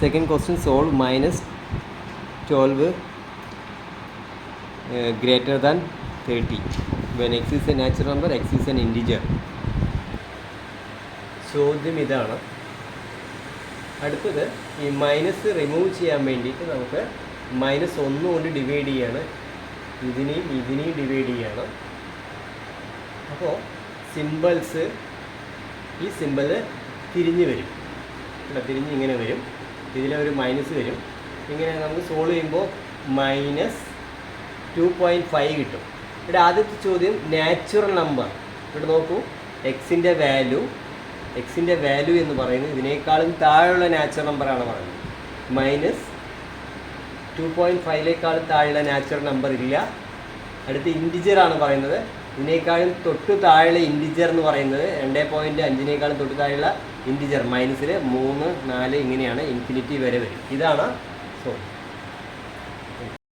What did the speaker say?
Second question, solve minus 12 greater than 30 when x is a natural number, x is an integer. ചോദ്യം ഇതാണ്. അടുത്തത് ഈ minus remove ചെയ്യാൻ വേണ്ടിയിട്ട് നമുക്ക് -1 കൊണ്ട് ഡിവൈഡ് ചെയ്യാണ്, ഇതിനെയും ഡിവൈഡ് ചെയ്യാണ്. അപ്പോൾ സിമ്പിൾസ്, ഈ സിമ്പിൾ തിരിഞ്ഞ് വരും, തിരിഞ്ഞ് ഇങ്ങനെ വരും, ഇതിലൊരു മൈനസ് വരും. ഇങ്ങനെ നമുക്ക് സോൾവ് ചെയ്യുമ്പോൾ -2.5 കിട്ടും. ഇവിടെ ആദ്യത്തെ ചോദ്യം നാച്ചുറൽ നമ്പർ. ഇവിടെ നോക്കൂ, എക്സിൻ്റെ വാല്യൂ എന്ന് പറയുന്നത് ഇതിനേക്കാളും താഴെയുള്ള നാച്ചുറൽ നമ്പറാണ് പറയുന്നത്. -2.5ലേക്കാളും താഴെയുള്ള നാച്ചുറൽ നമ്പർ ഇല്ല. അടുത്ത് ഇൻറ്റിജറാണ് പറയുന്നത്. ഇതിനേക്കാളും തൊട്ട് താഴെയുള്ള ഇൻറ്റിജർ എന്ന് പറയുന്നത് 2.5നേക്കാളും തൊട്ട് താഴെയുള്ള ഇൻറ്റിജർ -3, 4 ഇങ്ങനെയാണ് ഇൻഫിനിറ്റി വരെ വരും. ഇതാണ് സോറി.